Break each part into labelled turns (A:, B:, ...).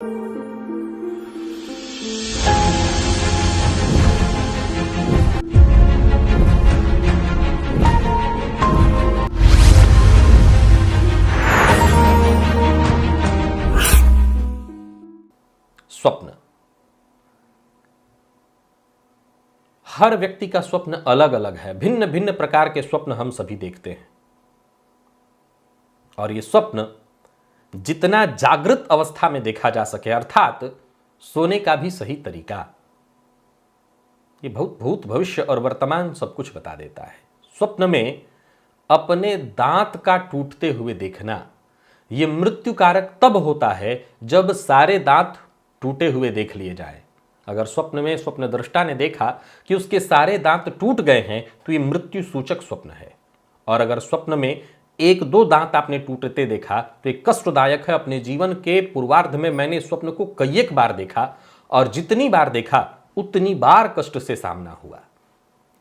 A: स्वप्न। हर व्यक्ति का स्वप्न अलग अलग है, भिन्न भिन्न प्रकार के स्वप्न हम सभी देखते हैं। और ये स्वप्न जितना जागृत अवस्था में देखा जा सके, अर्थात सोने का भी सही तरीका, ये भूत भविष्य और वर्तमान सब कुछ बता देता है। स्वप्न में अपने दांत का टूटते हुए देखना, ये मृत्यु कारक तब होता है जब सारे दांत टूटे हुए देख लिए जाए। अगर स्वप्न में स्वप्नदृष्टा ने देखा कि उसके सारे दांत टूट गए हैं तो ये मृत्यु सूचक स्वप्न है। और अगर स्वप्न में एक दो दांत आपने टूटते देखा तो ये कष्टदायक है। अपने जीवन के पूर्वार्ध में मैंने स्वप्न को कई एक बार देखा और जितनी बार देखा उतनी बार कष्ट से सामना हुआ।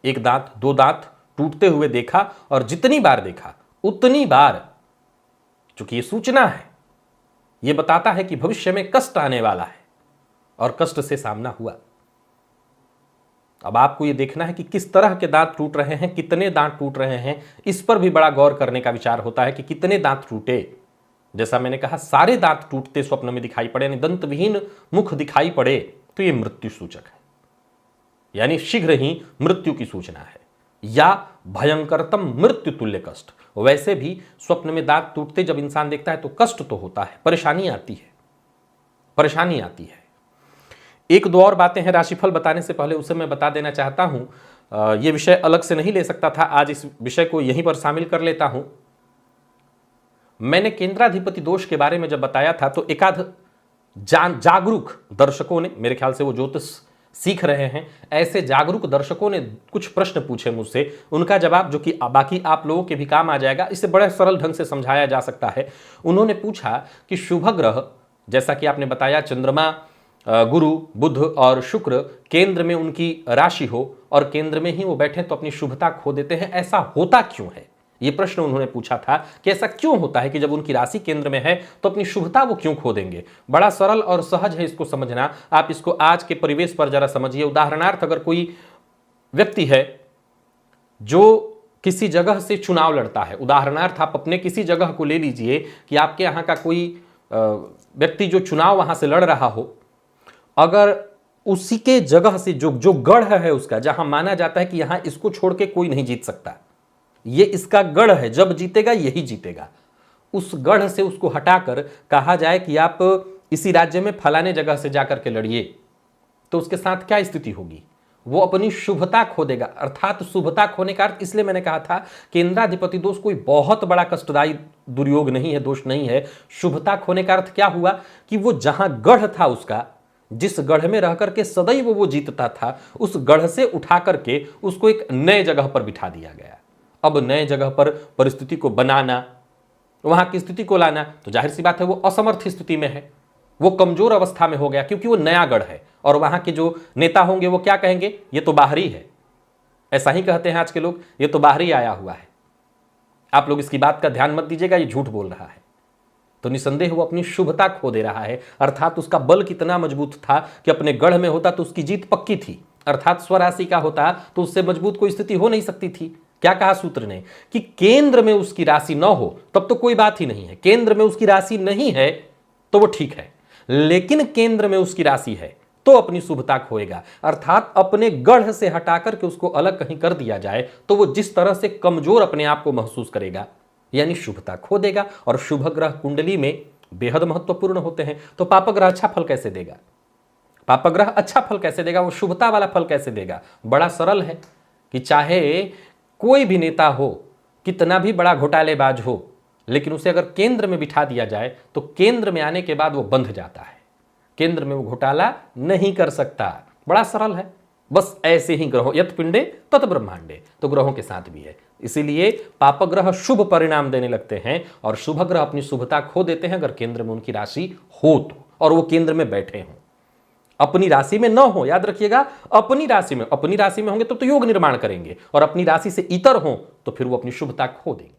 A: एक दांत दो दांत टूटते हुए देखा और जितनी बार देखा उतनी बार, चूंकि ये सूचना है, ये बताता है कि भविष्य में कष्ट आने वाला है और कष्ट से सामना हुआ। अब आपको यह देखना है कि किस तरह के दांत टूट रहे हैं, कितने दांत टूट रहे हैं, इस पर भी बड़ा गौर करने का विचार होता है कि कितने दांत टूटे। जैसा मैंने कहा, सारे दांत टूटते स्वप्न में दिखाई पड़े, यानी दंत विहीन मुख दिखाई पड़े तो यह मृत्यु सूचक है, यानी शीघ्र ही मृत्यु की सूचना है, या भयंकरतम मृत्यु तुल्य कष्ट। वैसे भी स्वप्न में दांत टूटते जब इंसान देखता है तो कष्ट तो होता है, परेशानी आती है, परेशानी आती है। एक दो और बातें हैं राशिफल बताने से पहले, उसे मैं बता देना चाहता हूं। यह विषय अलग से नहीं ले सकता था, आज इस विषय को यहीं पर शामिल कर लेता हूं। मैंने केंद्राधिपति दोष के बारे में जब बताया था तो एकाध जागरूक दर्शकों ने, मेरे ख्याल से वो ज्योतिष सीख रहे हैं, ऐसे जागरूक दर्शकों ने कुछ प्रश्न पूछे मुझसे। उनका जवाब, जो कि बाकी आप लोगों के भी काम आ जाएगा, इसे बड़े सरल ढंग से समझाया जा सकता है। उन्होंने पूछा कि शुभ ग्रह, जैसा कि आपने बताया चंद्रमा, गुरु, बुध और शुक्र केंद्र में उनकी राशि हो और केंद्र में ही वो बैठे तो अपनी शुभता खो देते हैं, ऐसा होता क्यों है? ये प्रश्न उन्होंने पूछा था कि ऐसा क्यों होता है कि जब उनकी राशि केंद्र में है तो अपनी शुभता वो क्यों खो देंगे। बड़ा सरल और सहज है इसको समझना। आप इसको आज के परिवेश पर जरा समझिए। उदाहरणार्थ, अगर कोई व्यक्ति है जो किसी जगह से चुनाव लड़ता है, उदाहरणार्थ आप अपने किसी जगह को ले लीजिए कि आपके यहाँ का कोई व्यक्ति जो चुनाव वहां से लड़ रहा हो, अगर उसी के जगह से जो गढ़ है उसका, जहां माना जाता है कि यहां इसको छोड़ के कोई नहीं जीत सकता, ये इसका गढ़ है, जब जीतेगा यही जीतेगा, उस गढ़ से उसको हटाकर कहा जाए कि आप इसी राज्य में फलाने जगह से जाकर के लड़िए, तो उसके साथ क्या स्थिति होगी? वो अपनी शुभता खो देगा। अर्थात शुभता खोने का अर्थ, इसलिए मैंने कहा था केंद्राधिपति दोष कोई बहुत बड़ा कष्टदायी दुर्योग नहीं है, दोष नहीं है। शुभता खोने का अर्थ क्या हुआ कि वो जहां गढ़ था उसका, जिस गढ़ में रह करके सदैव वो जीतता था, उस गढ़ से उठा करके उसको एक नए जगह पर बिठा दिया गया। अब नए जगह पर परिस्थिति को बनाना, वहां की स्थिति को लाना, तो जाहिर सी बात है वो असमर्थ स्थिति में है, वो कमजोर अवस्था में हो गया, क्योंकि वो नया गढ़ है। और वहां के जो नेता होंगे वो क्या कहेंगे? ये तो बाहरी है। ऐसा ही कहते हैं आज के लोग, ये तो बाहरी आया हुआ है। आप लोग इसकी बात का ध्यान मत दीजिएगा, ये झूठ बोल रहा है। तो निसंदेह वो अपनी शुभता खो दे रहा है। अर्थात उसका बल कितना मजबूत था कि अपने गढ़ में होता तो उसकी जीत पक्की थी, अर्थात स्वराशि का होता तो उससे मजबूत कोई स्थिति हो नहीं सकती थी। क्या कहा सूत्र ने कि केंद्र में उसकी राशि न हो तब तो कोई बात ही नहीं है। केंद्र में उसकी राशि नहीं है तो वो ठीक है, लेकिन केंद्र में उसकी राशि है तो अपनी शुभता खोएगा। अर्थात अपने गढ़ से हटाकर के उसको अलग कहीं कर दिया जाए तो वो जिस तरह से कमजोर अपने आप को महसूस करेगा, यानी शुभता खो देगा। और शुभ ग्रह कुंडली में बेहद महत्वपूर्ण होते हैं। तो पापग्रह अच्छा फल कैसे देगा? पापग्रह अच्छा फल कैसे देगा? वो शुभता वाला फल कैसे देगा? बड़ा सरल है कि चाहे कोई भी नेता हो, कितना भी बड़ा घोटालेबाज हो, लेकिन उसे अगर केंद्र में बिठा दिया जाए तो केंद्र में आने के बाद वो बंध जाता है, केंद्र में वो घोटाला नहीं कर सकता। बड़ा सरल है। बस ऐसे ही ग्रहों, यत पिंडे तत ब्रह्मांडे, तो ग्रहों के साथ भी है। इसीलिए पापग्रह शुभ परिणाम देने लगते हैं और शुभ ग्रह अपनी शुभता खो देते हैं अगर केंद्र में उनकी राशि हो तो, और वो केंद्र में बैठे हों। अपनी राशि में न हो, याद रखिएगा, अपनी राशि में होंगे तो योग निर्माण करेंगे, और अपनी राशि से इतर हों तो फिर वो अपनी शुभता खो देंगे।